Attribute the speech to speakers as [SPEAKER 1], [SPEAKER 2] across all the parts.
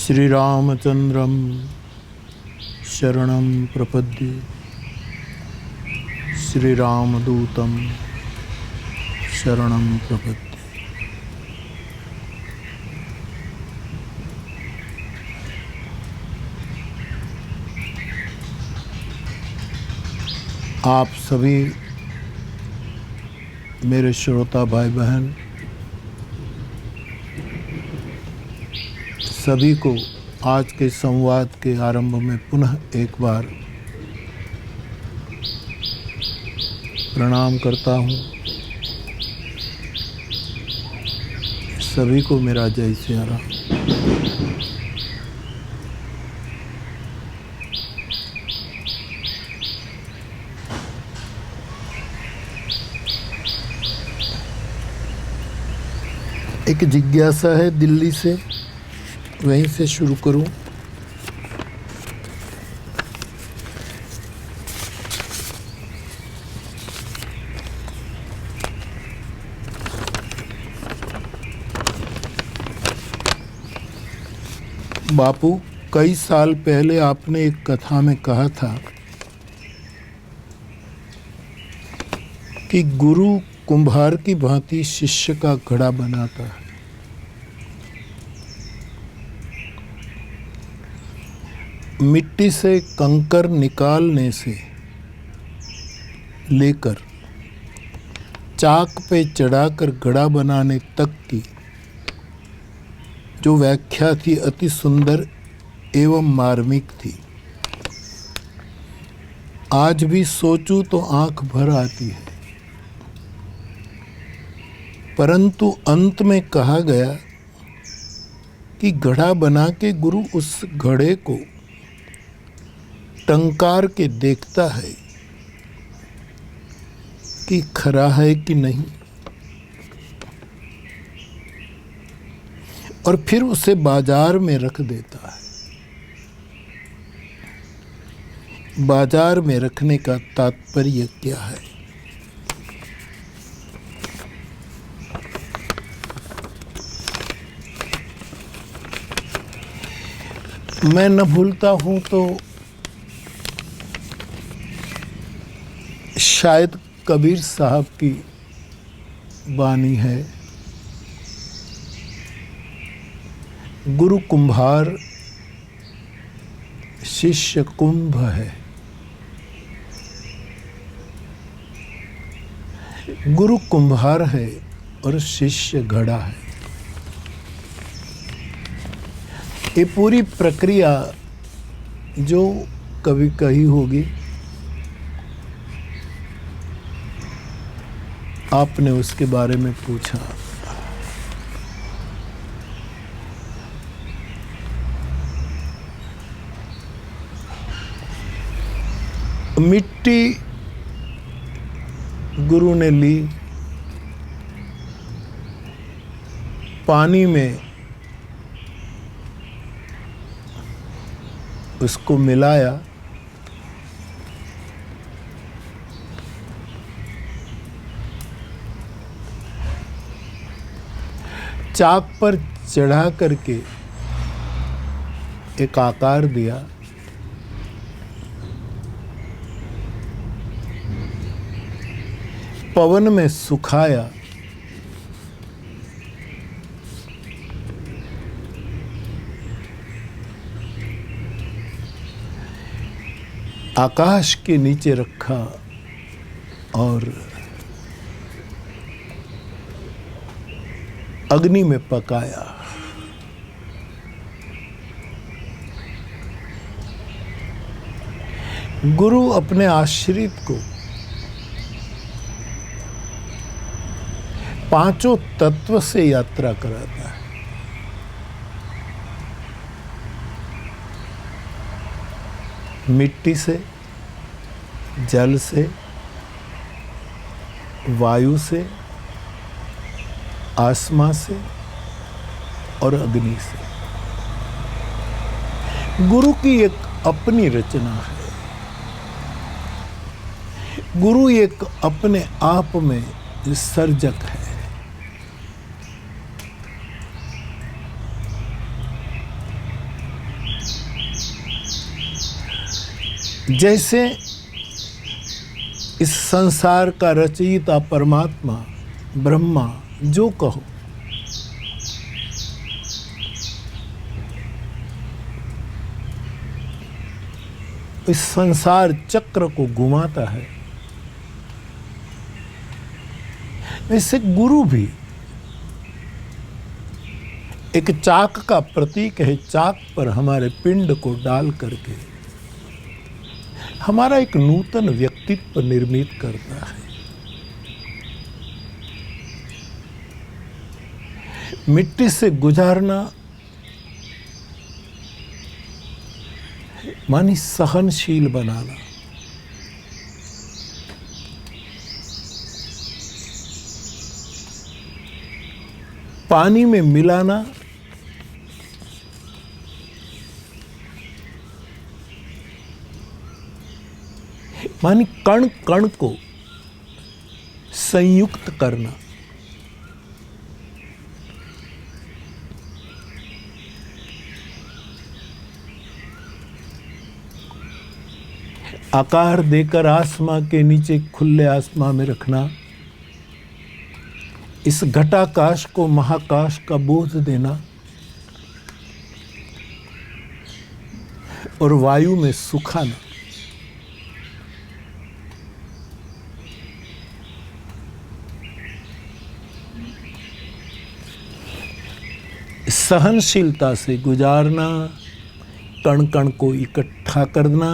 [SPEAKER 1] श्रीरामचंद्रं शरणं प्रपद्ये श्रीरामदूतं शरणं प्रपद्ये। आप सभी मेरे श्रोता भाई बहन सभी को आज के संवाद के आरंभ में पुनः एक बार प्रणाम करता हूँ। सभी को मेरा जय सिया राम। एक जिज्ञासा है दिल्ली से, वहीं से शुरू करूं। बापू, कई साल पहले आपने एक कथा में कहा था कि गुरु कुम्हार की भांति शिष्य का घड़ा बनाता है। मिट्टी से कंकर निकालने से लेकर चाक पे चढ़ाकर घड़ा बनाने तक की जो व्याख्या थी अति सुंदर एवं मार्मिक थी। आज भी सोचूं तो आंख भर आती है। परंतु अंत में कहा गया कि घड़ा बना के गुरु उस घड़े को टंकार के देखता है कि खरा है कि नहीं, और फिर उसे बाजार में रख देता है। बाजार में रखने का तात्पर्य क्या है? मैं न भूलता हूं तो शायद कबीर साहब की वाणी है, गुरु कुम्हार शिष्य कुंभ है। गुरु कुम्हार है और शिष्य घड़ा है। ये पूरी प्रक्रिया जो कभी कही होगी, आपने उसके बारे में पूछा। मिट्टी गुरु ने ली, पानी में उसको मिलाया, चाक पर चढ़ा करके एक आकार दिया, पवन में सुखाया, आकाश के नीचे रखा और अग्नि में पकाया। गुरु अपने आश्रित को पांचों तत्व से यात्रा कराता है। मिट्टी से, जल से, वायु से, आसमां से और अग्नि से। गुरु की एक अपनी रचना है। गुरु एक अपने आप में सर्जक है। जैसे इस संसार का रचयिता परमात्मा ब्रह्मा जो कहो, इस संसार चक्र को घुमाता है, वैसे गुरु भी एक चाक का प्रतीक है। चाक पर हमारे पिंड को डाल करके हमारा एक नूतन व्यक्तित्व निर्मित करता है। मिट्टी से गुजारना मानी सहनशील बनाना, पानी में मिलाना मानी कण कण को संयुक्त करना, आकार देकर आसमां के नीचे खुले आसमां में रखना, इस घटाकाश को महाकाश का बोध देना और वायु में सुखाना। सहनशीलता से गुजारना, कण कण को इकट्ठा करना,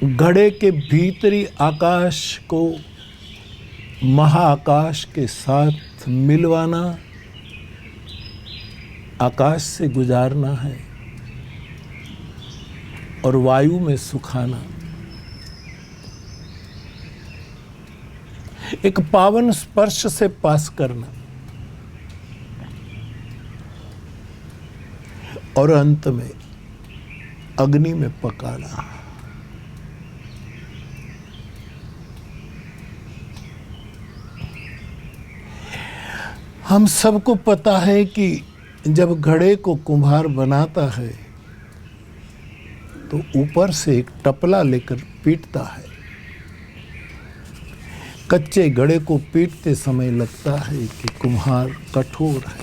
[SPEAKER 1] घड़े के भीतरी आकाश को महाआकाश के साथ मिलवाना, आकाश से गुजारना है और वायु में सुखाना। एक पावन स्पर्श से पास करना और अंत में अग्नि में पकाना। हम सबको पता है कि जब घड़े को कुम्हार बनाता है तो ऊपर से एक टपला लेकर पीटता है। कच्चे घड़े को पीटते समय लगता है कि कुम्हार कठोर है,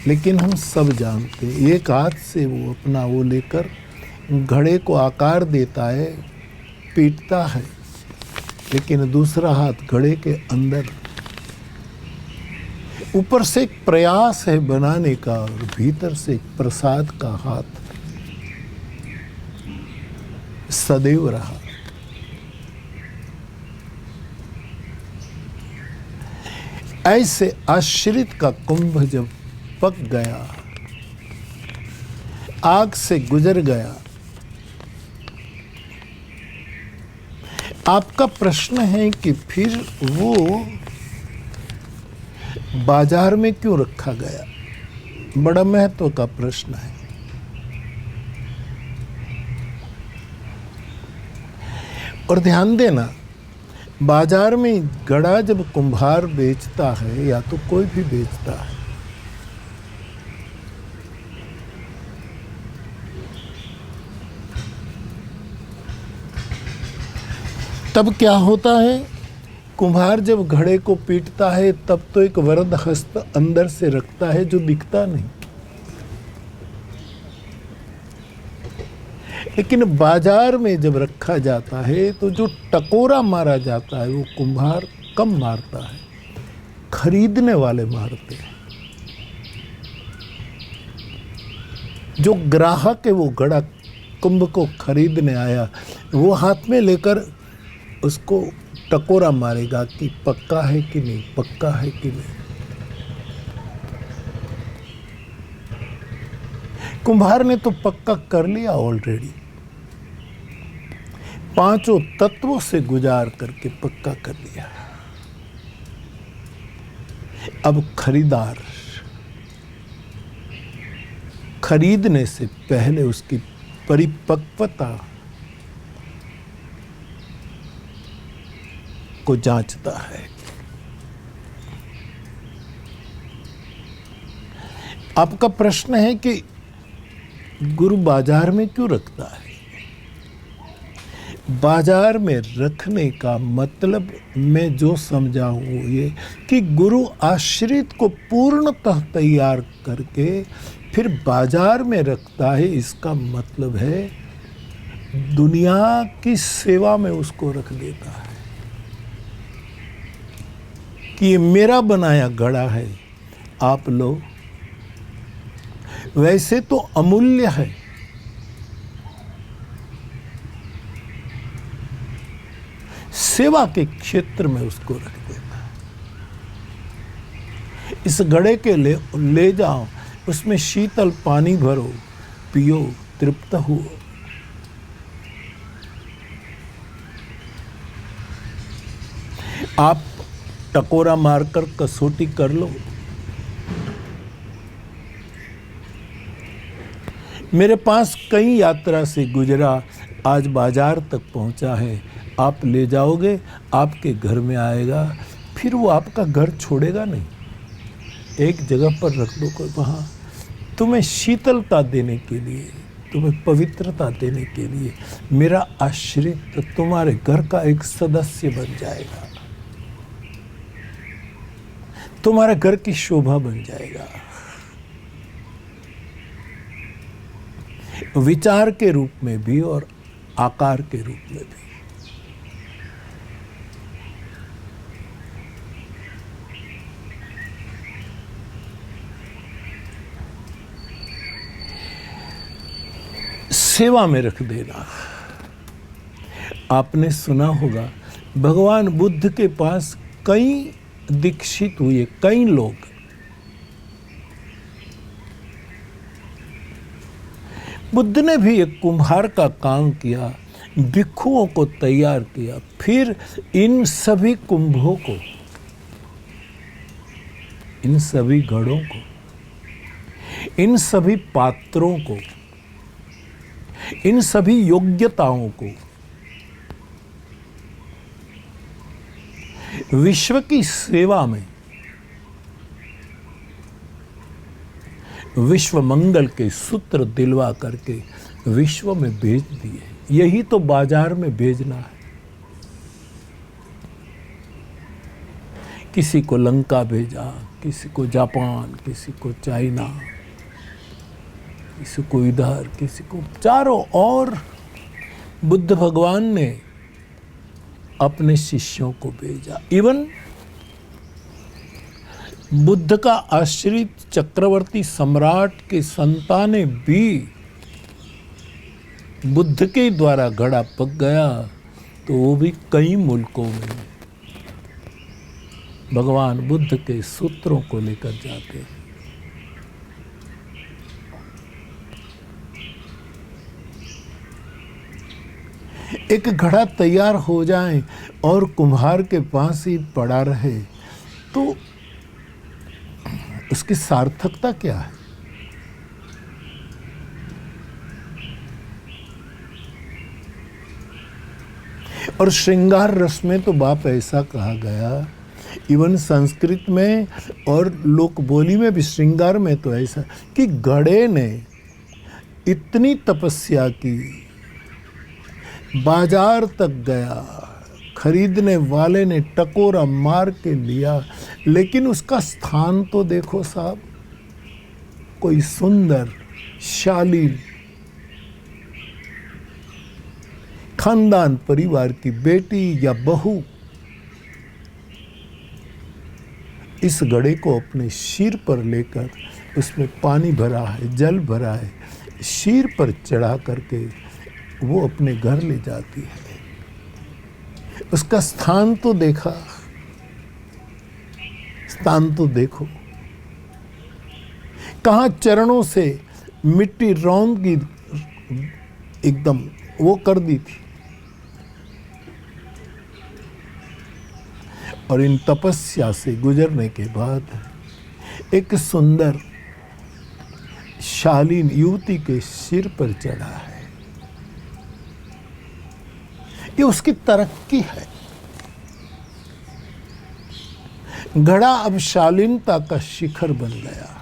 [SPEAKER 1] लेकिन हम सब जानते हैं एक हाथ से वो अपना वो लेकर घड़े को आकार देता है, पीटता है, लेकिन दूसरा हाथ घड़े के अंदर। ऊपर से एक प्रयास है बनाने का और भीतर से एक प्रसाद का हाथ सदैव रहा। ऐसे आश्रित का कुंभ जब पक गया, आग से गुजर गया, आपका प्रश्न है कि फिर वो बाजार में क्यों रखा गया? बड़ा महत्व का प्रश्न है। और ध्यान देना, बाजार में घड़ा जब कुम्हार बेचता है या तो कोई भी बेचता है, तब क्या होता है? कुम्हार जब घड़े को पीटता है तब तो एक वरद हस्त अंदर से रखता है जो दिखता नहीं, लेकिन बाजार में जब रखा जाता है तो जो टकोरा मारा जाता है वो कुम्हार कम मारता है, खरीदने वाले मारते हैं। जो ग्राहक है वो घड़ा कुंभ को खरीदने आया, वो हाथ में लेकर उसको टकोरा मारेगा कि पक्का है कि नहीं, पक्का है कि नहीं। कुम्हार ने तो पक्का कर लिया ऑलरेडी, पांचों तत्वों से गुजार करके पक्का कर लिया। अब खरीदार खरीदने से पहले उसकी परिपक्वता को जांचता है। आपका प्रश्न है कि गुरु बाजार में क्यों रखता है? बाजार में रखने का मतलब मैं जो समझा हूँ ये कि गुरु आश्रित को पूर्णतः तैयार करके फिर बाजार में रखता है। इसका मतलब है दुनिया की सेवा में उसको रख देता है कि ये मेरा बनाया घड़ा है, आप लो। वैसे तो अमूल्य है, सेवा के क्षेत्र में उसको रख देना है। इस घड़े के ले जाओ, उसमें शीतल पानी भरो, पियो, तृप्त हो। आप टकोरा मारकर कसौटी कर लो। मेरे पास कई यात्रा से गुजरा, आज बाजार तक पहुंचा है। आप ले जाओगे, आपके घर में आएगा, फिर वो आपका घर छोड़ेगा नहीं। एक जगह पर रख दो कोई, वहाँ तुम्हें शीतलता देने के लिए, तुम्हें पवित्रता देने के लिए मेरा आश्रित तुम्हारे घर का एक सदस्य बन जाएगा, तुम्हारे घर की शोभा बन जाएगा। विचार के रूप में भी और आकार के रूप में भी। सेवा में रख देना। आपने सुना होगा भगवान बुद्ध के पास कई दीक्षित हुए, कई लोग। बुद्ध ने भी एक कुम्हार का काम किया, भिक्षुओं को तैयार किया, फिर इन सभी कुंभों को, इन सभी घड़ों को, इन सभी पात्रों को, इन सभी योग्यताओं को विश्व की सेवा में, विश्व मंगल के सूत्र दिलवा करके विश्व में भेज दिए। यही तो बाजार में भेजना है। किसी को लंका भेजा, किसी को जापान, किसी को चाइना, किसी को इधर, किसी को चारों ओर बुद्ध भगवान ने अपने शिष्यों को भेजा। इवन बुद्ध का आश्रित चक्रवर्ती सम्राट के संतानें भी बुद्ध के द्वारा घड़ा पक गया, तो वो भी कई मुल्कों में भगवान बुद्ध के सूत्रों को लेकर जाते हैं। एक घड़ा तैयार हो जाए और कुम्हार के पास ही पड़ा रहे तो उसकी सार्थकता क्या है? और श्रृंगार रस में तो बाप ऐसा कहा गया, इवन संस्कृत में और लोक बोली में भी श्रृंगार में तो ऐसा कि घड़े ने इतनी तपस्या की, बाजार तक गया, खरीदने वाले ने टकोरा मार के लिया, लेकिन उसका स्थान तो देखो साहब, कोई सुंदर शालीन खानदान परिवार की बेटी या बहू इस घड़े को अपने सिर पर लेकर, उसमें पानी भरा है, जल भरा है, सिर पर चढ़ा करके वो अपने घर ले जाती है। उसका स्थान तो देखा, स्थान तो देखो, कहाँ चरणों से मिट्टी रौंद की एकदम वो कर दी थी। और इन तपस्या से गुजरने के बाद एक सुंदर शालीन युवती के सिर पर चढ़ा है। ये उसकी तरक्की है। घड़ा अब शालीनता का शिखर बन गया है।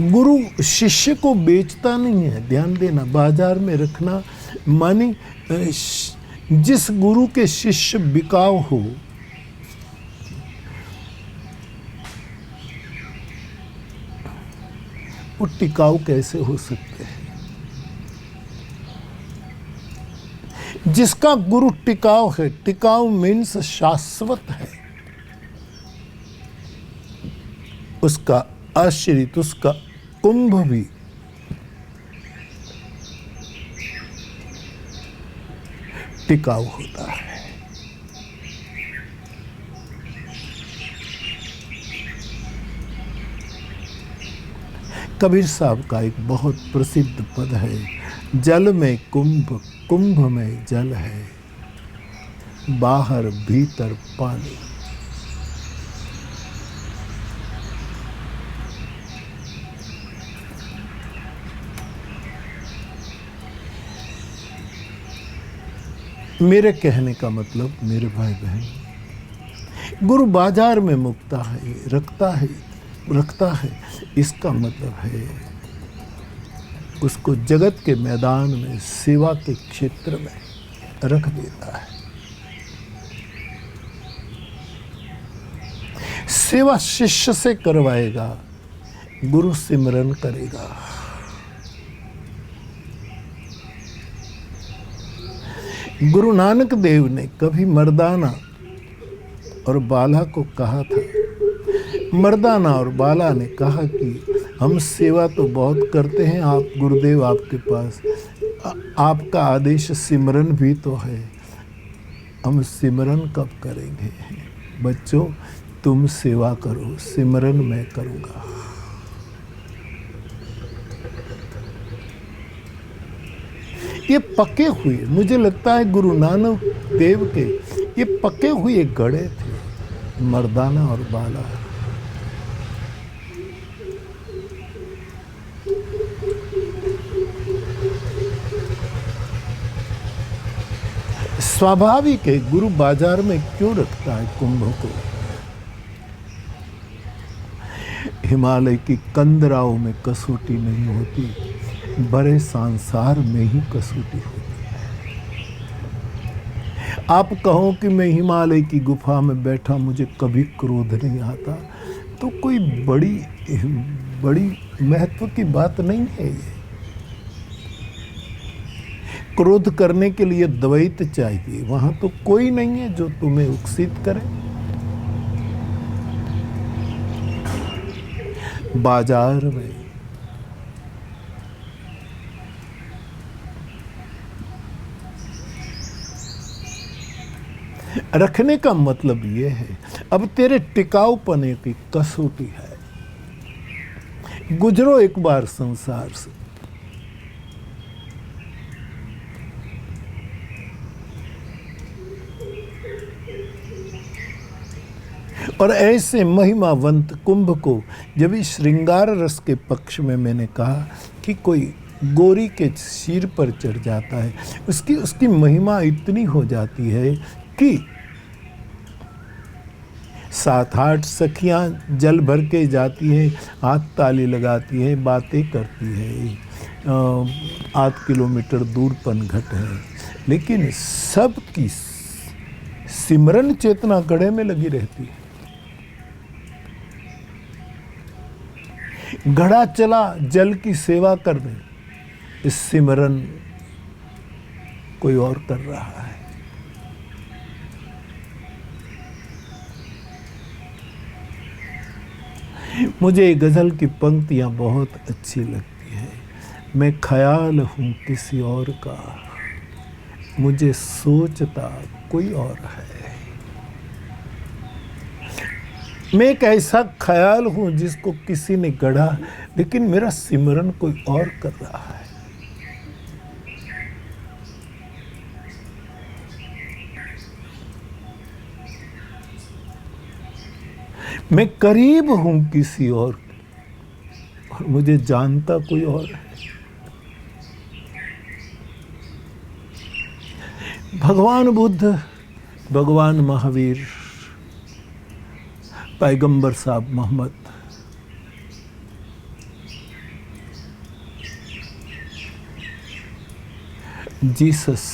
[SPEAKER 1] गुरु शिष्य को बेचता नहीं है, ध्यान देना, बाजार में रखना मानी जिस गुरु के शिष्य बिकाऊ हो, वो टिकाऊ कैसे हो सकते हैं? जिसका गुरु टिकाऊ है, टिकाऊ मीन्स शाश्वत है, उसका आश्रित, उसका कुंभ भी टिकाऊ होता है। कबीर साहब का एक बहुत प्रसिद्ध पद है, जल में कुंभ, कुंभ में जल है, बाहर भीतर पानी। मेरे कहने का मतलब, मेरे भाई बहन, गुरु बाजार में मुक्ता है, रखता है, इसका मतलब है उसको जगत के मैदान में, सेवा के क्षेत्र में रख देता है। सेवा शिष्य से करवाएगा, गुरु सिमरन करेगा। गुरु नानक देव ने कभी मर्दाना और बाला को कहा था, मर्दाना और बाला ने कहा कि हम सेवा तो बहुत करते हैं, आप गुरुदेव आपके पास आपका आदेश सिमरन भी तो है, हम सिमरन कब करेंगे? बच्चों, तुम सेवा करो, सिमरन मैं करूँगा। ये पके हुए, मुझे लगता है गुरु नानक देव के ये पके हुए गड़े थे, मर्दाना और बाला। स्वाभाविक है, गुरु बाजार में क्यों रखता है कुंभ को? हिमालय की कंदराओं में कसौटी नहीं होती, बड़े संसार में ही कसौटी होती है। आप कहो कि मैं हिमालय की गुफा में बैठा, मुझे कभी क्रोध नहीं आता, तो कोई बड़ी महत्व की बात नहीं है ये। क्रोध करने के लिए द्वैत चाहिए, वहां तो कोई नहीं है जो तुम्हें उकसित करे। बाजार में रखने का मतलब यह है, अब तेरे टिकाऊपने की कसौटी है। गुजरो एक बार संसार से, और ऐसे महिमावंत कुंभ को जब इस श्रृंगार रस के पक्ष में मैंने कहा कि कोई गोरी के सिर पर चढ़ जाता है, उसकी महिमा इतनी हो जाती है कि 7-8 सखियां जल भर के जाती हैं, हाथ ताली लगाती हैं, बातें करती हैं, 8 किलोमीटर दूर पनघट है, लेकिन सबकी सिमरन चेतना गड़े में लगी रहती है। घड़ा चला जल की सेवा करने, इस सिमरन कोई और कर रहा है। मुझे गजल की पंक्तियां बहुत अच्छी लगती है। मैं ख्याल हूं किसी और का, मुझे सोचता कोई और है। मैं एक ऐसा ख्याल हूं जिसको किसी ने गढ़ा, लेकिन मेरा सिमरन कोई और कर रहा है। मैं करीब हूं किसी और मुझे जानता कोई और है। भगवान बुद्ध, भगवान महावीर, पैगंबर साहब मोहम्मद, जीसस।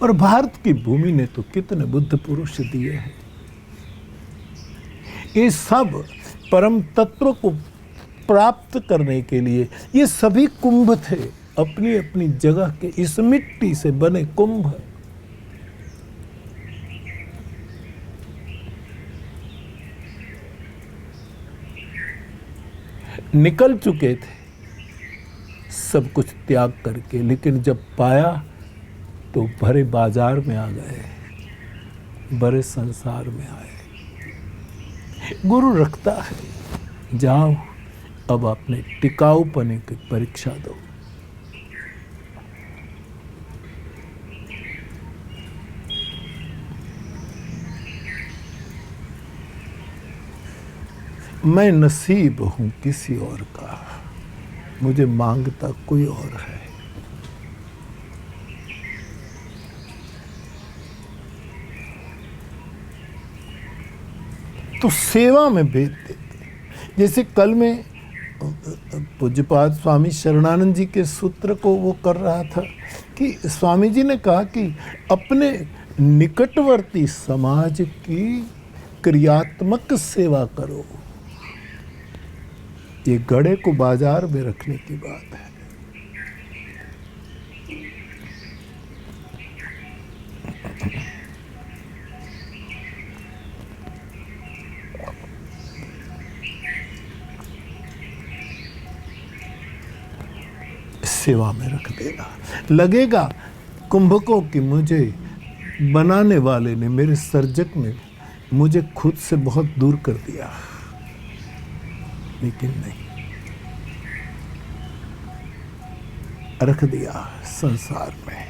[SPEAKER 1] और भारत की भूमि ने तो कितने बुद्ध पुरुष दिए हैं। ये सब परम तत्व को प्राप्त करने के लिए ये सभी कुंभ थे, अपनी अपनी जगह के इस मिट्टी से बने कुंभ। निकल चुके थे सब कुछ त्याग करके, लेकिन जब पाया तो भरे बाजार में आ गए, बड़े संसार में आए। गुरु रखता है, जाओ अब अपने टिकाऊपने की परीक्षा दो। मैं नसीब हूं किसी और का, मुझे मांगता कोई और है। तो सेवा में भेद देते। जैसे कल में पूज्यपाद स्वामी शरणानंद जी के सूत्र को वो कर रहा था कि स्वामी जी ने कहा कि अपने निकटवर्ती समाज की क्रियात्मक सेवा करो। ये घड़े को बाजार में रखने की बात है। सेवा में रख देना। लगेगा कुंभकों की मुझे बनाने वाले ने, मेरे सर्जक ने मुझे खुद से बहुत दूर कर दिया, लेकिन नहीं, रख दिया संसार में।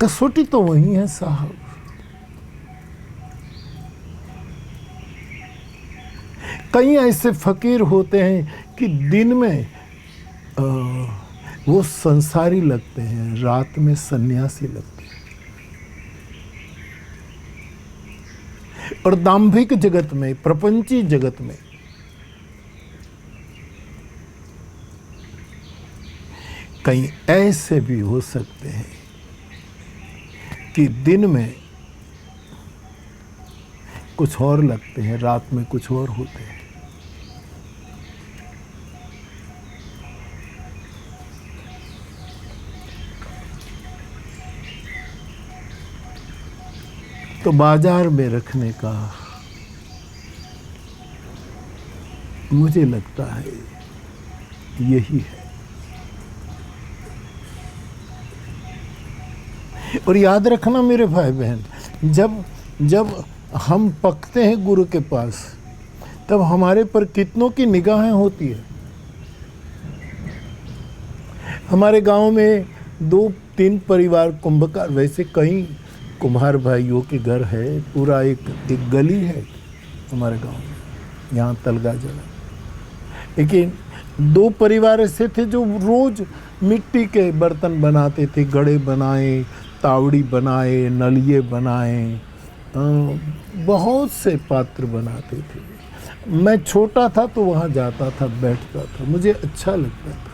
[SPEAKER 1] कसौटी तो वही है साहब। कई ऐसे फकीर होते हैं कि दिन में वो संसारी लगते हैं, रात में सन्यासी लगते हैं। और दांभिक जगत में, प्रपंची जगत में कहीं ऐसे भी हो सकते हैं कि दिन में कुछ और लगते हैं, रात में कुछ और होते हैं। तो बाजार में रखने का मुझे लगता है यही है। और याद रखना मेरे भाई बहन, जब हम पकते हैं गुरु के पास, तब हमारे पर कितनों की निगाहें होती है। हमारे गांव में 2-3 परिवार कुंभकार, वैसे कई कुम्हार भाइयों के घर है, पूरा एक गली है हमारे गांव में, यहाँ तलगा जला। लेकिन 2 परिवार ऐसे थे जो रोज मिट्टी के बर्तन बनाते थे, घड़े बनाए, तावड़ी बनाए, नलिये बनाए, बहुत से पात्र बनाते थे। मैं छोटा था तो वहाँ जाता था, बैठता था, मुझे अच्छा लगता था।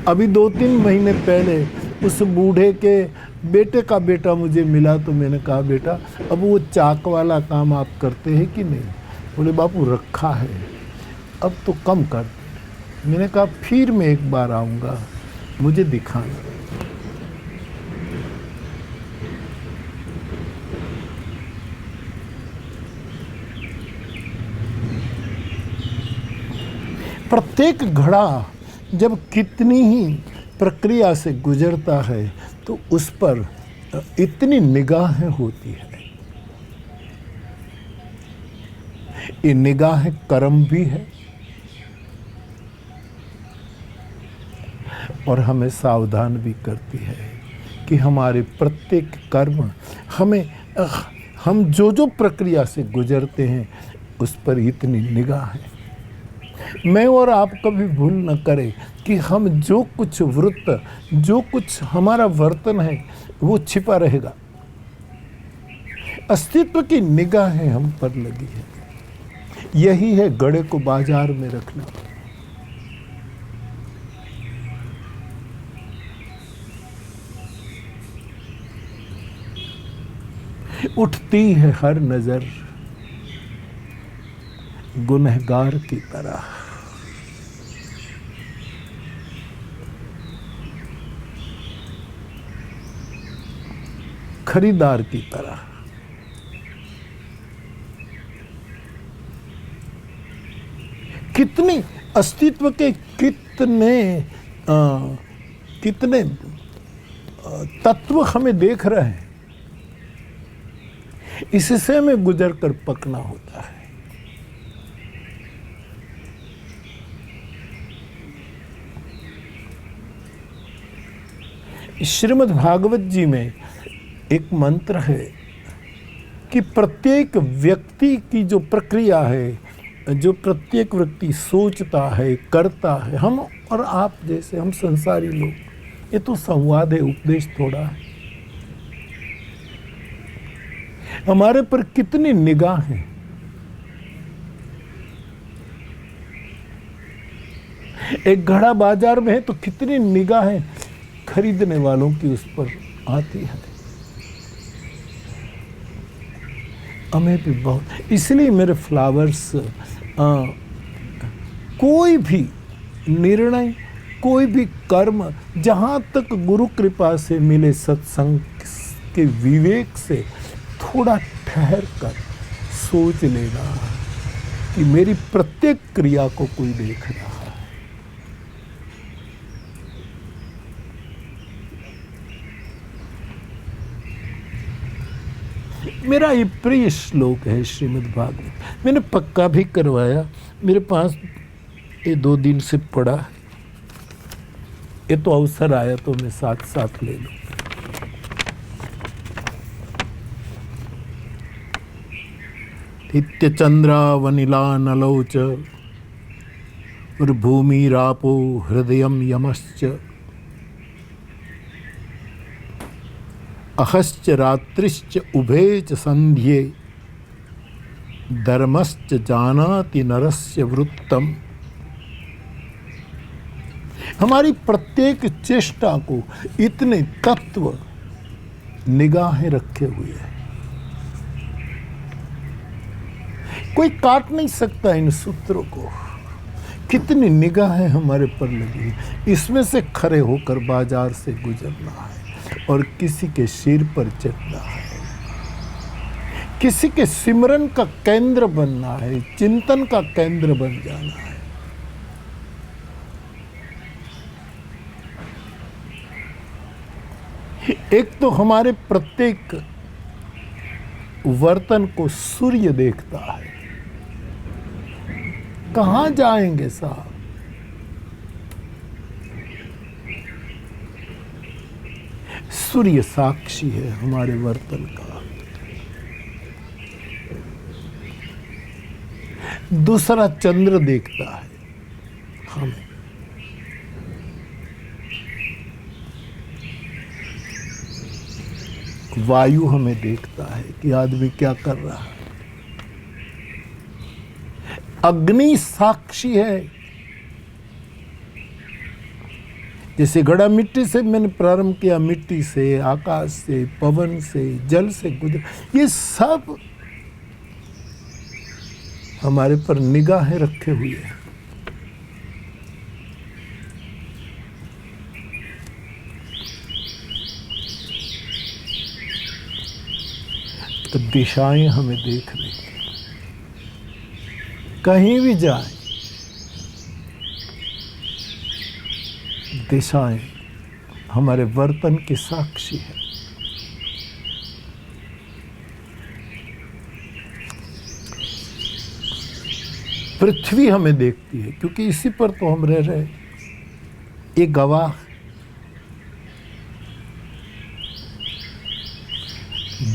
[SPEAKER 1] अभी 2-3 महीने पहले उस बूढ़े के बेटे का बेटा मुझे मिला, तो मैंने कहा बेटा अब वो चाक वाला काम आप करते हैं कि नहीं? बोले बापू रखा है, अब तो कम कर दे। मैंने कहा फिर मैं एक बार आऊँगा, मुझे दिखाना। प्रत्येक घड़ा जब कितनी ही प्रक्रिया से गुजरता है तो उस पर इतनी निगाहें होती है। ये निगाहें कर्म भी है और हमें सावधान भी करती है कि हमारे प्रत्येक कर्म हम जो प्रक्रिया से गुजरते हैं उस पर इतनी निगाह है। मैं और आप कभी भूल न करें कि हम जो कुछ वृत्त, जो कुछ हमारा वर्तन है वो छिपा रहेगा। अस्तित्व की निगाहें हम पर लगी है। यही है घड़े को बाजार में रखना। उठती है हर नजर गुनहगार की तरह। खरीदार की तरह। कितनी अस्तित्व के कितने तत्व हमें देख रहे हैं, इससे हमें गुजर कर पकना होता है। श्रीमद् भागवत जी में एक मंत्र है कि प्रत्येक व्यक्ति की जो प्रक्रिया है, जो प्रत्येक व्यक्ति सोचता है, करता है, हम और आप जैसे हम संसारी लोग, ये तो संवाद है, उपदेश थोड़ा है। हमारे पर कितनी निगाहें, एक घड़ा बाजार में है तो कितनी निगाहें खरीदने वालों की उस पर आती है। हमें भी बहुत, इसलिए मेरे फ्लावर्स, कोई भी निर्णय, कोई भी कर्म, जहाँ तक गुरु कृपा से मिले, सत्संग के विवेक से थोड़ा ठहर कर सोच लेना कि मेरी प्रत्येक क्रिया को कोई देख रहा है। मेरा ये प्रिय श्लोक है श्रीमद् भागवत, मैंने पक्का भी करवाया, मेरे पास ये 2 दिन से पड़ा, ये तो अवसर आया तो मैं साथ साथ ले लूं। नित्य चंद्रावनिला नलौच और भूमिरापो हृदयम यमश्च अहश्च रात्रिश्च उभे च संध्ये धर्मश्च जानाति नरस्य वृत्तम। हमारी प्रत्येक चेष्टा को इतने तत्व निगाहें रखे हुए हैं, कोई काट नहीं सकता इन सूत्रों को। कितनी निगाहें हमारे पर लगी, इसमें से खड़े होकर बाजार से गुजरना है और किसी के सिर पर चढ़ना है, किसी के सिमरन का केंद्र बनना है, चिंतन का केंद्र बन जाना है। एक तो हमारे प्रत्येक वर्तन को सूर्य देखता है। कहां जाएंगे साहब? सूर्य साक्षी है हमारे वर्तन का। दूसरा चंद्र देखता है हमें। वायु हमें देखता है कि आदमी क्या कर रहा है। अग्नि साक्षी है। जैसे घड़ा मिट्टी से मैंने प्रारंभ किया, मिट्टी से, आकाश से, पवन से, जल से गुजर, ये सब हमारे पर निगाहें रखे हुए हैं। तो दिशाएं हमें देख रही, कहीं भी जाए दिशाएं हमारे वर्तन की साक्षी है। पृथ्वी हमें देखती है क्योंकि इसी पर तो हम रह रहे, ये गवाह।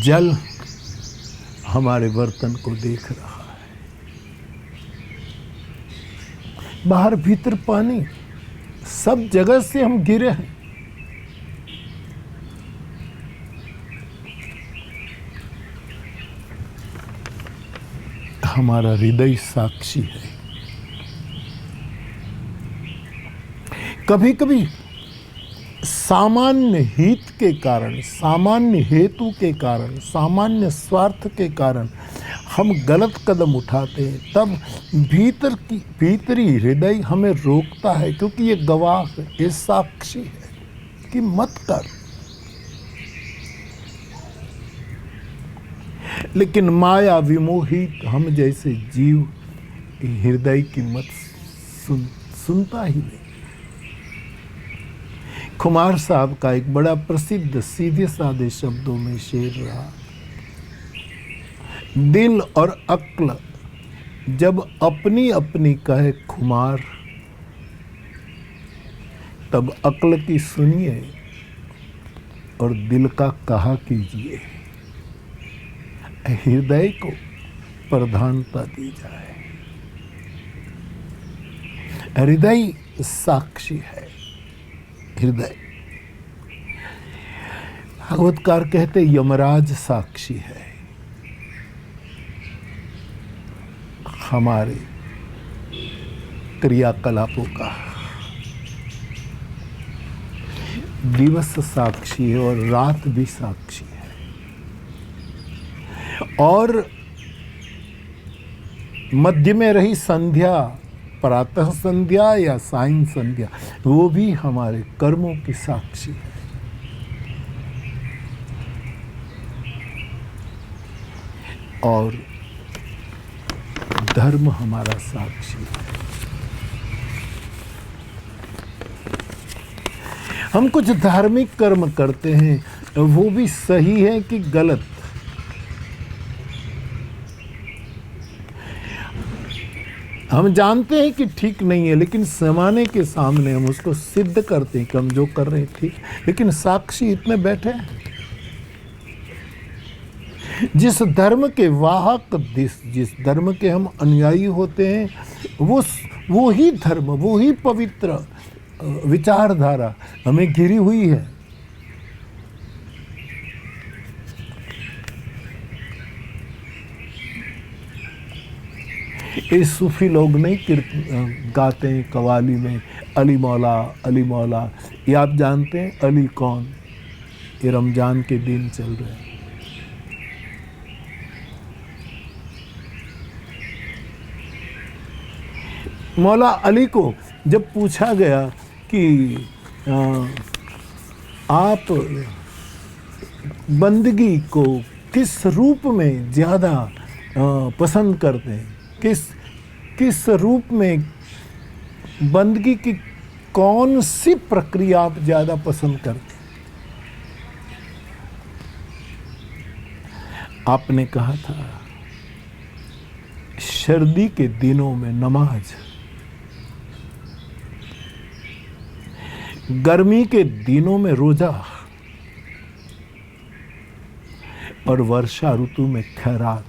[SPEAKER 1] जल हमारे वर्तन को देख रहा है। बाहर भीतर पानी, सब जगह से हम गिरे हैं। हमारा हृदय साक्षी है। कभी कभी सामान्य हित के कारण, सामान्य हेतु के कारण, सामान्य स्वार्थ के कारण हम गलत कदम उठाते हैं, तब भीतरी हृदय हमें रोकता है, क्योंकि ये गवाह है, ये साक्षी है कि मत कर। लेकिन माया विमोहित हम जैसे जीव हृदय की मत सुनता ही नहीं। खुमार साहब का एक बड़ा प्रसिद्ध सीधे साधे शब्दों में शेर रहा, दिल और अक्ल जब अपनी अपनी कहे खुमार, तब अक्ल की सुनिए और दिल का कहा कीजिए। हृदय को प्रधानता दी जाए। हृदय साक्षी है। हृदय, भागवतकार कहते यमराज साक्षी है हमारे क्रियाकलापों का। दिवस साक्षी है और रात भी साक्षी है, और मध्य में रही संध्या, प्रातः संध्या या सायं संध्या, वो भी हमारे कर्मों की साक्षी है। और धर्म हमारा साक्षी है। हम कुछ धार्मिक कर्म करते हैं, वो भी सही है कि गलत, हम जानते हैं कि ठीक नहीं है, लेकिन ज़माने के सामने हम उसको सिद्ध करते हैं कि हम जो कर रहे हैं ठीक। लेकिन साक्षी इतने बैठे हैं। जिस धर्म के वाहक, जिस धर्म के हम अनुयायी होते हैं, वो ही धर्म, वो ही पवित्र विचारधारा हमें घिरी हुई है। ये सूफी लोग नहीं गाते हैं कवाली में अली मौला अली मौला। ये आप जानते हैं अली कौन? ये रमजान के दिन चल रहे हैं। मौला अली को जब पूछा गया कि आप बंदगी को किस रूप में ज़्यादा पसंद करते हैं, किस रूप में बंदगी की कौन सी प्रक्रिया आप ज़्यादा पसंद करते हैं, आपने कहा था सर्दी के दिनों में नमाज, गर्मी के दिनों में रोजा, और वर्षा ऋतु में खैरात।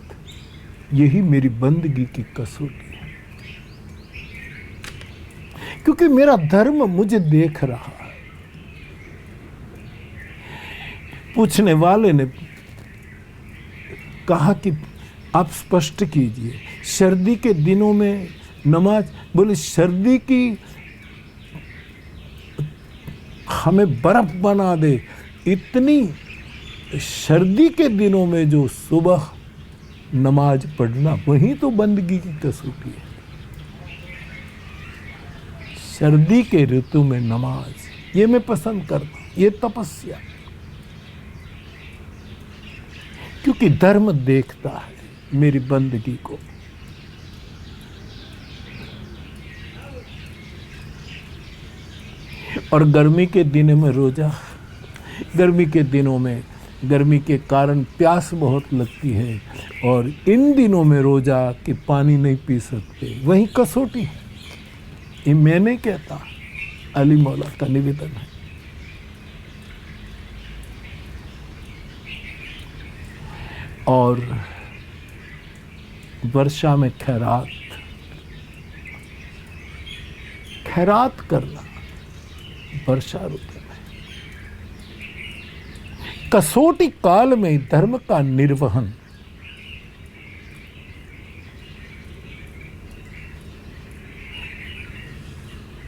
[SPEAKER 1] यही मेरी बंदगी की कसौटी है, क्योंकि मेरा धर्म मुझे देख रहा है। पूछने वाले ने कहा कि आप स्पष्ट कीजिए, सर्दी के दिनों में नमाज। बोले सर्दी की हमें बर्फ बना दे, इतनी सर्दी के दिनों में जो सुबह नमाज पढ़ना, वही तो बंदगी की कसौटी है। सर्दी के ऋतु में नमाज, ये मैं पसंद करता हूं, ये तपस्या, क्योंकि धर्म देखता है मेरी बंदगी को। और गर्मी के दिनों में रोजा, गर्मी के दिनों में गर्मी के कारण प्यास बहुत लगती है, और इन दिनों में रोजा कि पानी नहीं पी सकते, वही कसौटी है। ये मैं नहीं कहता, अली मौला का निवेदन है। और वर्षा में खैरात करना वर्षा ऋतु में, कसौटी काल में धर्म का निर्वहन।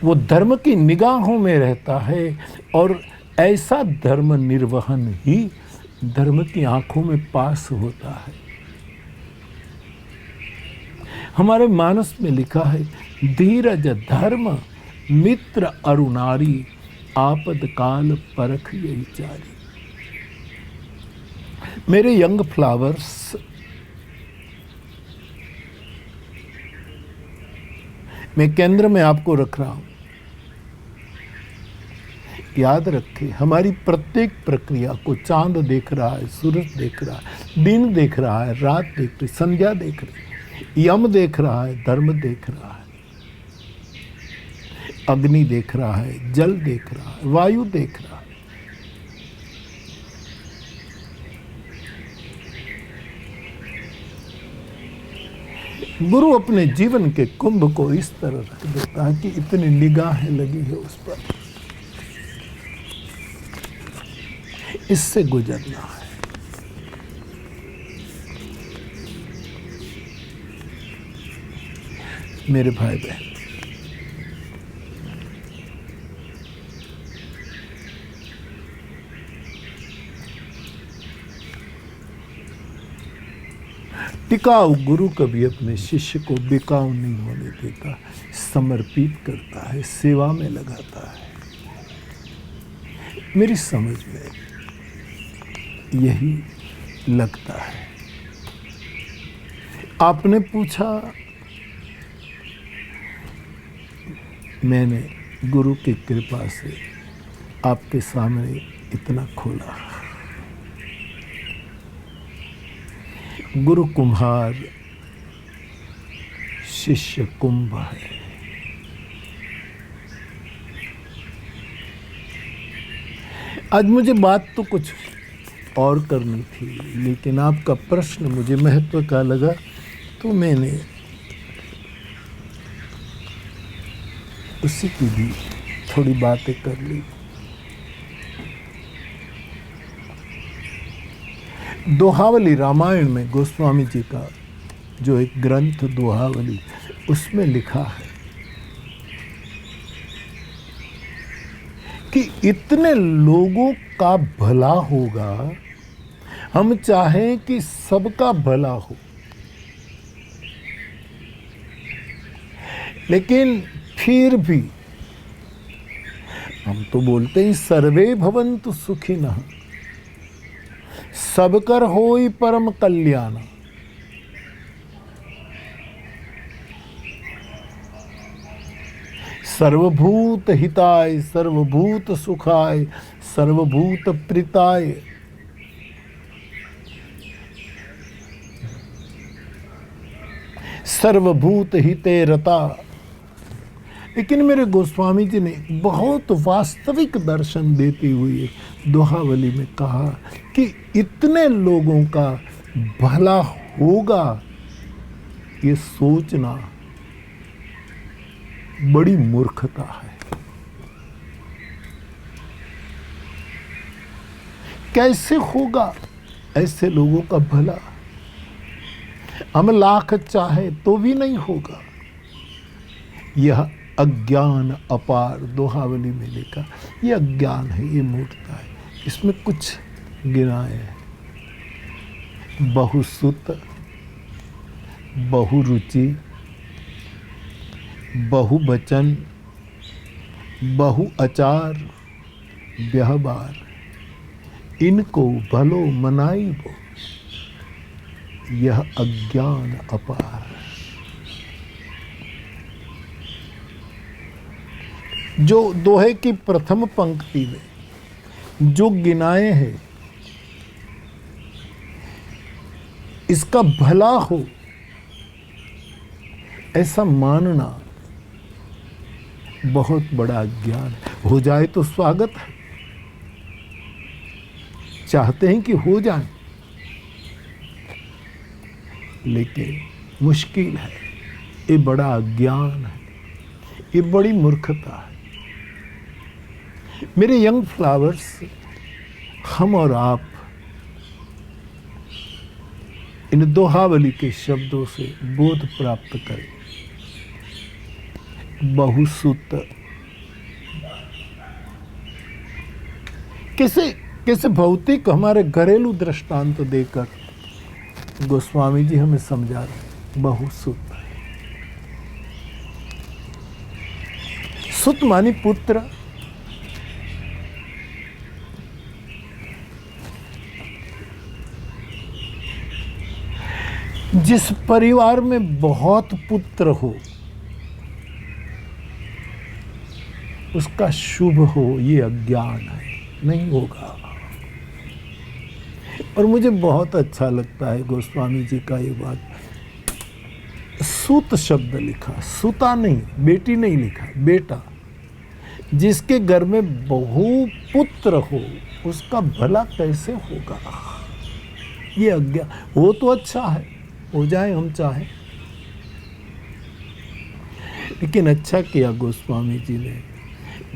[SPEAKER 1] वो धर्म की निगाहों में रहता है और ऐसा धर्म निर्वहन ही धर्म की आंखों में पास होता है। हमारे मानस में लिखा है, धीरज धर्म मित्र अरुणारी, आपद काल परख यही चारी। मेरे यंग फ्लावर्स, मैं केंद्र में आपको रख रहा हूं। याद रखें, हमारी प्रत्येक प्रक्रिया को चांद देख रहा है, सूरज देख रहा है, दिन देख रहा है, रात देख रही, संध्या देख रही, यम देख रहा है, धर्म देख रहा है, अग्नि देख रहा है, जल देख रहा है, वायु देख रहा है। गुरु अपने जीवन के कुंभ को इस तरह रख देता है कि इतनी निगाहें लगी है उस पर, इससे गुजरना है। मेरे भाई बहन, टिकाऊ गुरु कभी अपने शिष्य को बिकाऊ नहीं होने देता, समर्पित करता है, सेवा में लगाता है। मेरी समझ में यही लगता है। आपने पूछा, मैंने गुरु की कृपा से आपके सामने इतना खोला। गुरु कुम्हार, शिष्य कुंभ है। आज मुझे बात तो कुछ और करनी थी, लेकिन आपका प्रश्न मुझे महत्व का लगा, तो मैंने उसी की भी थोड़ी बातें कर ली। दोहावली रामायण में गोस्वामी जी का जो एक ग्रंथ दोहावली, उसमें लिखा है कि इतने लोगों का भला होगा, हम चाहें कि सबका भला हो, लेकिन फिर भी हम तो बोलते हैं सर्वे भवन्तु सुखिनः, सब कर होई परम कल्याण। सर्वभूत हिताय, सर्वभूत सुखाय, सर्वभूत प्रीताय। सर्वभूत हिते रता। लेकिन मेरे गोस्वामी जी ने बहुत वास्तविक दर्शन देती हुई दोहावली में कहा कि इतने लोगों का भला होगा, ये सोचना बड़ी मूर्खता है। कैसे होगा ऐसे लोगों का भला? हम लाख चाहे तो भी नहीं होगा। यह अज्ञान अपार, दोहावली में लिखा, ये अज्ञान है, ये मूर्खता है। इसमें कुछ गिनाए हैं, बहुसुत, बहुरुचि, बहुवचन, बहुआचार, व्यवहार, इनको भलो मनाई वो, यह अज्ञान अपार। जो दोहे की प्रथम पंक्ति में जो गिनाए हैं, इसका भला हो ऐसा मानना बहुत बड़ा अज्ञान है। हो जाए तो स्वागत है, चाहते हैं कि हो जाए, लेकिन मुश्किल है। ये बड़ा अज्ञान है, ये बड़ी मूर्खता है। मेरे यंग फ्लावर्स, हम और आप इन दोहावली के शब्दों से बोध प्राप्त करें। बहुसुत, किसी भौतिक हमारे घरेलू दृष्टांत देकर गोस्वामी जी हमें समझा रहे। बहुसुत, सुत मानी पुत्र। जिस परिवार में बहुत पुत्र हो उसका शुभ हो, ये अज्ञान है, नहीं होगा। और मुझे बहुत अच्छा लगता है गोस्वामी जी का ये बात। सुत शब्द लिखा, सुता नहीं, बेटी नहीं लिखा, बेटा। जिसके घर में बहु पुत्र हो उसका भला कैसे होगा? ये अज्ञान हो तो अच्छा है, हो जाए हम चाहें, लेकिन अच्छा किया गोस्वामी जी ने।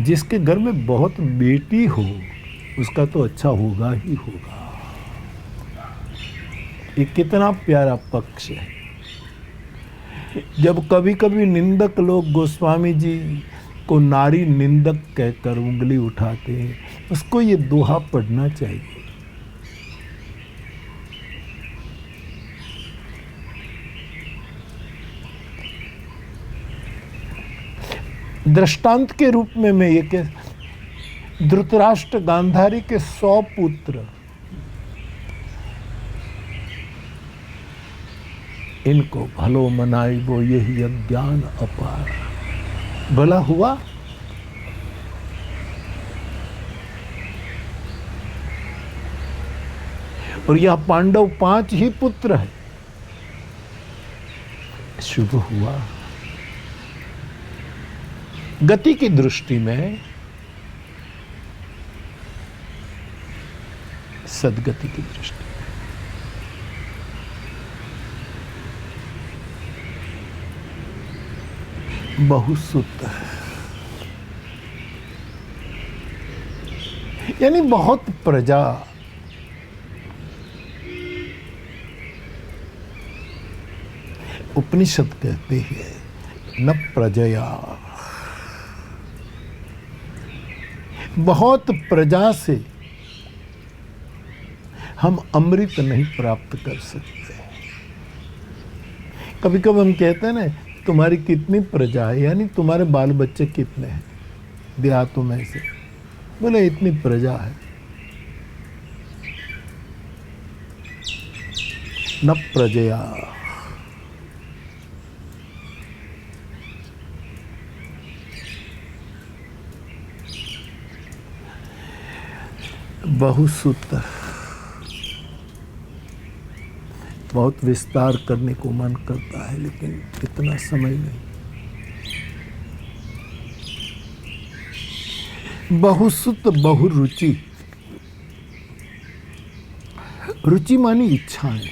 [SPEAKER 1] जिसके घर में बहुत बेटी हो उसका तो अच्छा होगा ही होगा। ये कितना प्यारा पक्ष है। जब कभी कभी निंदक लोग गोस्वामी जी को नारी निंदक कहकर उंगली उठाते हैं, उसको ये दोहा पढ़ना चाहिए। दृष्टांत के रूप में मैं ये कह, धृतराष्ट्र गांधारी के 100 पुत्र, इनको भलो मनाई वो यही अज्ञान अपार। भला हुआ? और यह पांडव 5 ही पुत्र है, शुभ हुआ। गति की दृष्टि में, सदगति की दृष्टि में बहुसुत, यानी बहुत प्रजा। उपनिषद कहते हैं न प्रजया, बहुत प्रजा से हम अमृत नहीं प्राप्त कर सकते। कभी कभी हम कहते हैं ना, तुम्हारी कितनी प्रजा है, यानी तुम्हारे बाल बच्चे कितने हैं देहातों में से? बोले इतनी प्रजा है। न प्रजया, बहुसुत। बहुत विस्तार करने को मन करता है, लेकिन इतना समय नहीं। बहुसुत बहुरुचि। रुचि मानी इच्छाएं।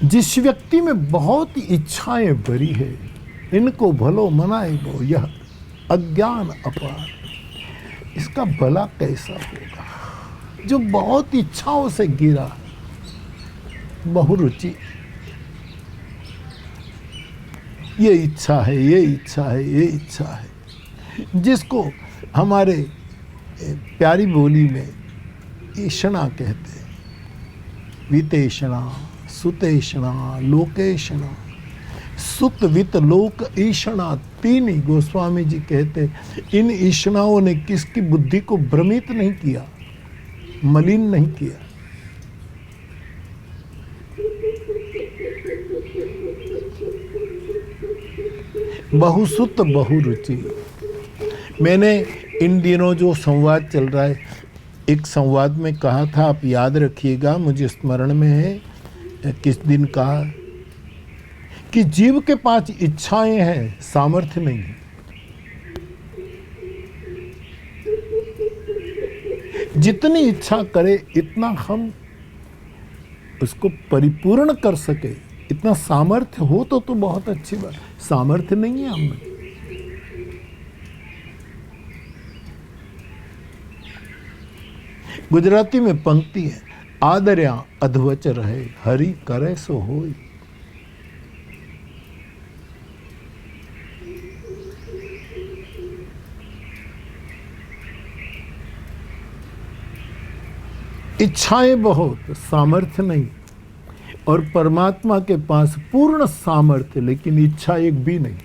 [SPEAKER 1] जिस व्यक्ति में बहुत इच्छाएं भरी है, इनको भलो मनाए वो यह अज्ञान अपार। इसका भला कैसा होगा? जो बहुत इच्छाओं से गिरा, बहुरुचि, ये इच्छा है, ये इच्छा है, ये इच्छा है, जिसको हमारे प्यारी बोली में ईषणा कहते हैं। वितेषणा, सुतेषणा, लोकेषणा। सुत वित लोक ईषणा, 3 ही गोस्वामी जी कहते। इन ईषणाओं ने किसकी बुद्धि को भ्रमित नहीं किया, मलिन नहीं किया। बहुसुत बहुरुचि। मैंने इन दिनों जो संवाद चल रहा है, एक संवाद में कहा था, आप याद रखिएगा, मुझे स्मरण में है किस दिन कहा, कि जीव के पास इच्छाएं हैं, सामर्थ्य नहीं है। जितनी इच्छा करे इतना हम उसको परिपूर्ण कर सके, इतना सामर्थ्य हो तो बहुत अच्छी बात। सामर्थ्य नहीं है हमें। गुजराती में पंक्ति है, आदर्या अधवच रहे, हरि करे सो होई। इच्छाएं बहुत, सामर्थ्य नहीं। और परमात्मा के पास पूर्ण सामर्थ्य, लेकिन इच्छा एक भी नहीं।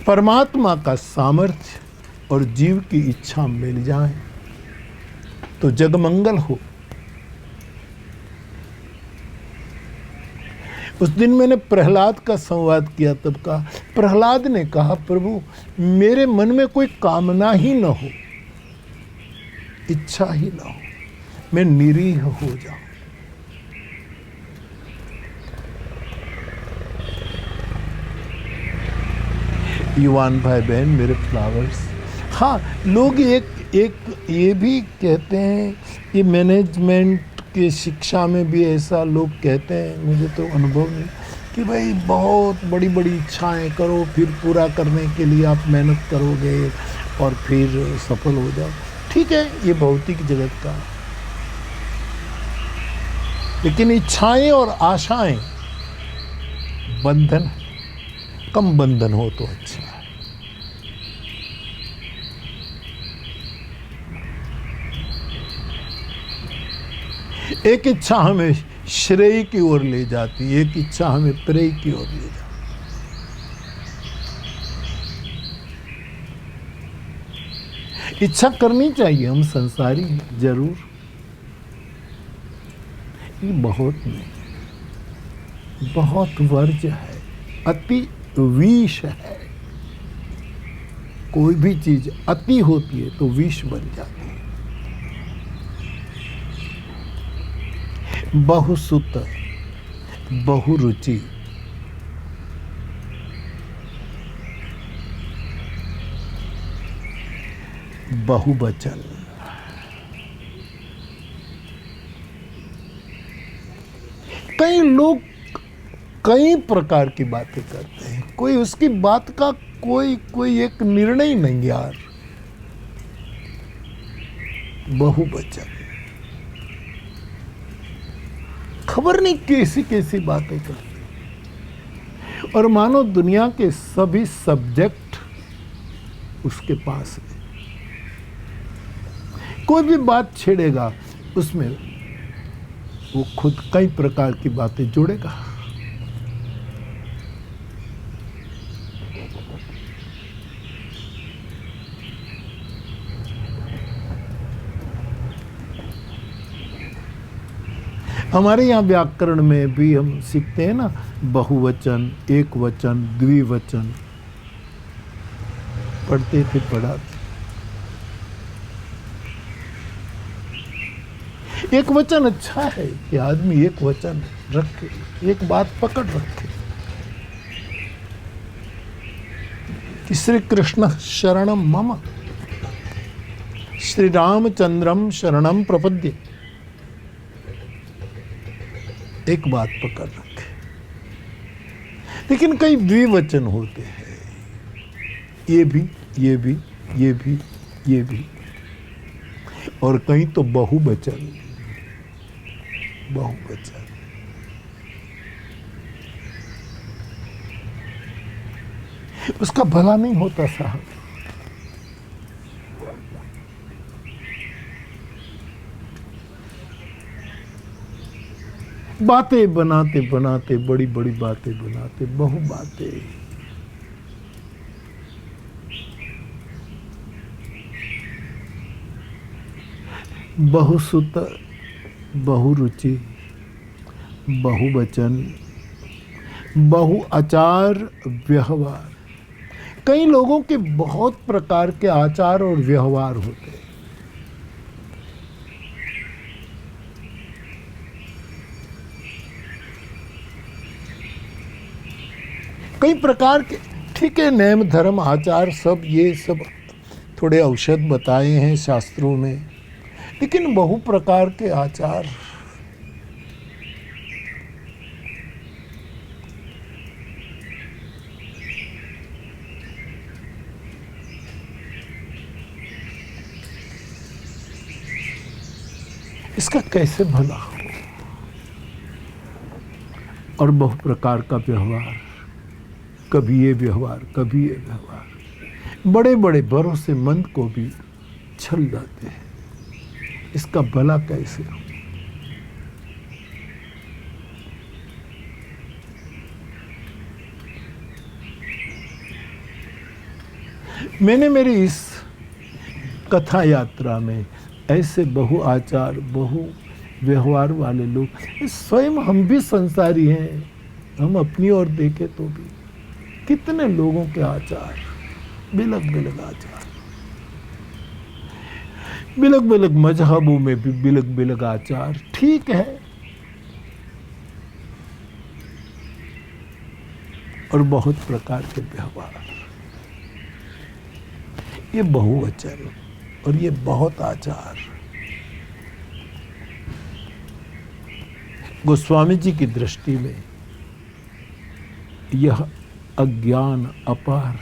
[SPEAKER 1] परमात्मा का सामर्थ्य और जीव की इच्छा मिल जाए तो जगमंगल हो। उस दिन मैंने प्रहलाद का संवाद किया, तब कहा, प्रहलाद ने कहा, प्रभु मेरे मन में कोई कामना ही न हो, इच्छा ही ना हो, मैं निरीह हो जाऊं। युवान भाई बहन, मेरे फ्लावर्स। हाँ, लोग एक ये भी कहते हैं, ये मैनेजमेंट की शिक्षा में भी ऐसा लोग कहते हैं, मुझे तो अनुभव नहीं, कि भाई बहुत बड़ी बड़ी इच्छाएं करो, फिर पूरा करने के लिए आप मेहनत करोगे और फिर सफल हो जाओ। ठीक है, ये भौतिक जगत का, लेकिन इच्छाएं और आशाएं बंधन, कम बंधन हो तो अच्छा है। एक इच्छा हमें श्रेय की ओर ले जाती, एक इच्छा हमें प्रेय की ओर ले जाती। इच्छा करनी चाहिए, हम संसारी हैं, जरूर, ये बहुत नहीं, बहुत वर्ज्य है, अति विष है। कोई भी चीज अति होती है तो विष बन जाती है। बहुसुत, बहुरुचि, बहुवचन। कई लोग कई प्रकार की बातें करते हैं, कोई उसकी बात का कोई एक निर्णय नहीं यार। बहुवचन, खबर नहीं कैसी कैसी बातें करते हैं, और मानो दुनिया के सभी सब्जेक्ट उसके पास है। कोई भी बात छेड़ेगा, उसमें वो खुद कई प्रकार की बातें जोड़ेगा। हमारे यहाँ व्याकरण में भी हम सीखते हैं ना, बहुवचन, एक वचन, द्विवचन पढ़ते थे, पढ़ाते। एक वचन अच्छा है कि आदमी एक वचन रखे, एक बात पकड़ रखे कि श्री कृष्ण शरणम मम, श्री रामचंद्रम शरणम प्रपद्ये। एक बात पकड़ रखे। लेकिन कई द्विवचन होते हैं, ये भी, ये भी, ये भी, ये भी, और कहीं तो बहुवचन, बहुवचन। उसका भला नहीं होता साहब। बातें बनाते बनाते, बड़ी बड़ी बातें बनाते, बहु बातें। बहुसुत, बहुरुचि, बहुवचन, बहुआचार व्यवहार। कई लोगों के बहुत प्रकार के आचार और व्यवहार होते हैं। कई प्रकार के, ठीक है, नेम धर्म आचार सब, ये सब थोड़े औषध बताए हैं शास्त्रों में, लेकिन बहु प्रकार के आचार, इसका कैसे भला हो। और बहु प्रकार का व्यवहार, कभी ये व्यवहार, कभी ये व्यवहार, बड़े बड़े भरोसेमंद को भी छल जाते हैं। इसका भला कैसे हो? मैंने मेरी इस कथा यात्रा में ऐसे बहु आचार, बहु व्यवहार वाले लोग, स्वयं हम भी संसारी हैं, हम अपनी ओर देखें तो भी कितने लोगों के आचार, बिलग बिलग आचार, बिलग बिलग मजहबों में भी बिलग बिलग आचार, ठीक है। और बहुत प्रकार के व्यवहार, ये बहुवचन और ये बहुत आचार। गोस्वामी जी की दृष्टि में यह अज्ञान अपार।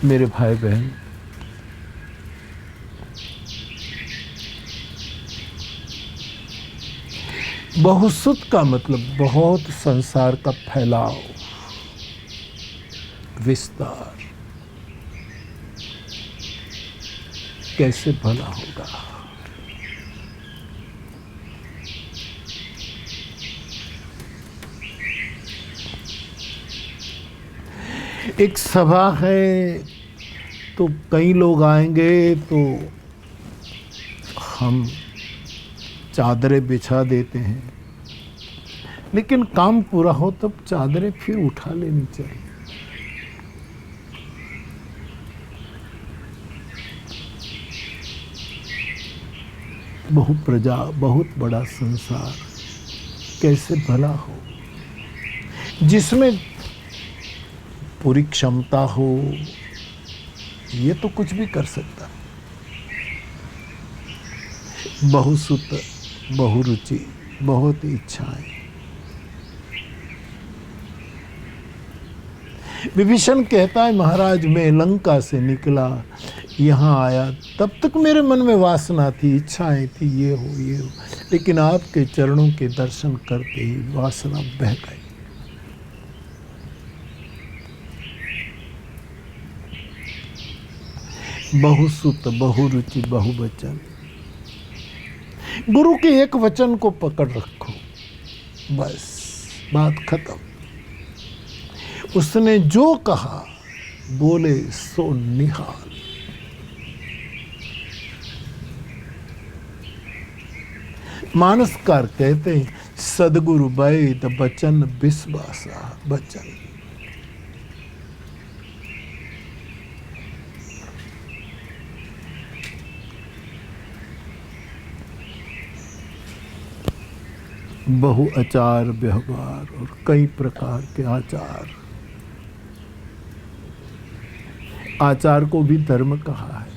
[SPEAKER 1] मेरे भाई बहन, बहुसुत का मतलब बहुत संसार का फैलाव, विस्तार। कैसे भला होगा? एक सभा है तो कई लोग आएंगे तो हम चादरें बिछा देते हैं, लेकिन काम पूरा हो तब चादरें फिर उठा लेनी चाहिए। बहु प्रजा, बहुत बड़ा संसार, कैसे भला हो? जिसमें पूरी क्षमता हो, ये तो कुछ भी कर सकता। बहुसुत, बहुरुचि, बहुत इच्छाएं। विभीषण कहता है, महाराज मैं लंका से निकला, यहाँ आया, तब तक मेरे मन में वासना थी, इच्छाएं थी, ये हो, लेकिन आपके चरणों के दर्शन करते ही वासना बह गई। बहुसुत, बहुरुचि, बहुवचन। गुरु के एक वचन को पकड़ रखो, बस बात खत्म। उसने जो कहा, बोले सो निहाल। मानसकार कहते हैं, सदगुरु बैद बचन विश्वासा बचन। बहु आचार व्यवहार और कई प्रकार के आचार। आचार को भी धर्म कहा है।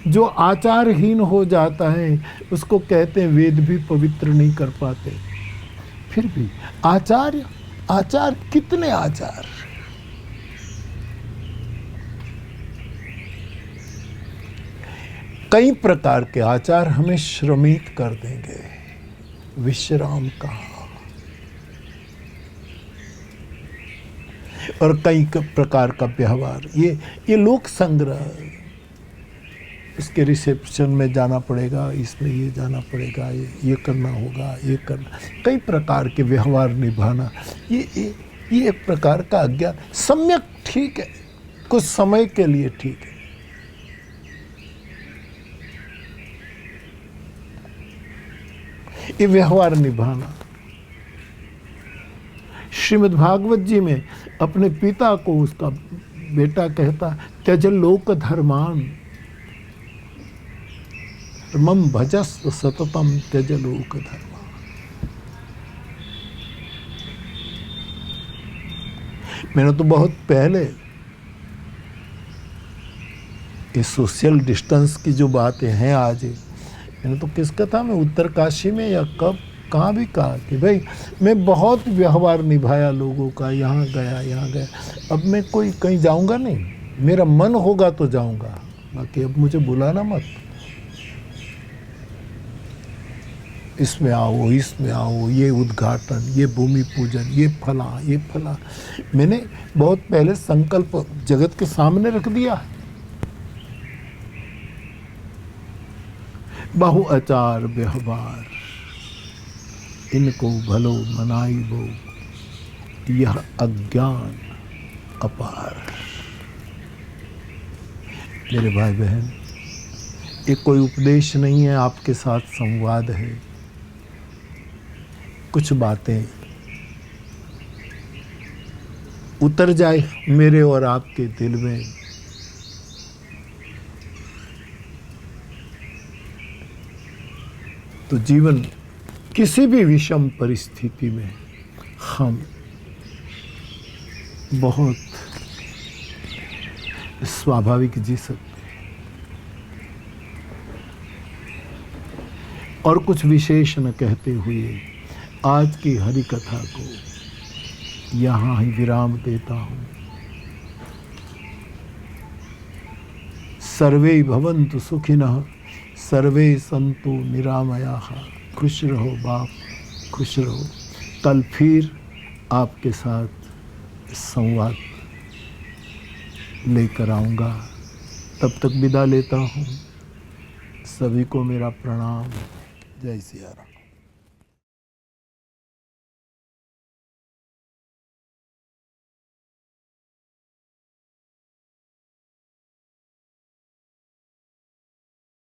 [SPEAKER 1] जो आचारहीन हो जाता है उसको कहते हैं वेद भी पवित्र नहीं कर पाते। फिर भी आचार कितने आचार। कई प्रकार के आचार हमें श्रमित कर देंगे। विश्राम कहा। और कई प्रकार का व्यवहार, ये लोक संग्रह, इसके रिसेप्शन में जाना पड़ेगा, इसमें ये जाना पड़ेगा, ये करना होगा, ये करना, कई प्रकार के व्यवहार निभाना, ये एक प्रकार का अज्ञान। सम्यक ठीक है, कुछ समय के लिए ठीक है, ये व्यवहार निभाना। श्रीमद् भागवत जी में अपने पिता को उसका बेटा कहता, त्यज लोक धर्मान मम भजस्व सततम त्यज लोक धर्मान। मैंने तो बहुत पहले ये सोशल डिस्टेंस की जो बातें हैं आज, मैंने तो किसका था, मैं उत्तरकाशी में या कब कहाँ भी कहा कि भाई मैं बहुत व्यवहार निभाया लोगों का, यहाँ गया। अब मैं कोई कहीं जाऊँगा नहीं, मेरा मन होगा तो जाऊँगा, बाकी अब मुझे बुलाना मत, इसमें आओ, इसमें आओ, ये उद्घाटन, ये भूमि पूजन, ये फला। मैंने बहुत पहले संकल्प जगत के सामने रख दिया। बहु आचार व्यवहार इनको भलो मनाई बो, यह अज्ञान अपार। मेरे भाई बहन, ये कोई उपदेश नहीं है, आपके साथ संवाद है। कुछ बातें उतर जाए मेरे और आपके दिल में, तो जीवन किसी भी विषम परिस्थिति में हम बहुत स्वाभाविक जी सकते हैं। और कुछ विशेष न कहते हुए आज की हरि कथा को यहाँ ही विराम देता हूँ। सर्वे भवन्तु सुखिनः, सर्वे सन्तु निरामयाः। खुश रहो बाप, खुश रहो। कल फिर आपके साथ संवाद लेकर आऊँगा। तब तक विदा लेता हूँ। सभी को मेरा प्रणाम। जय सिया राम।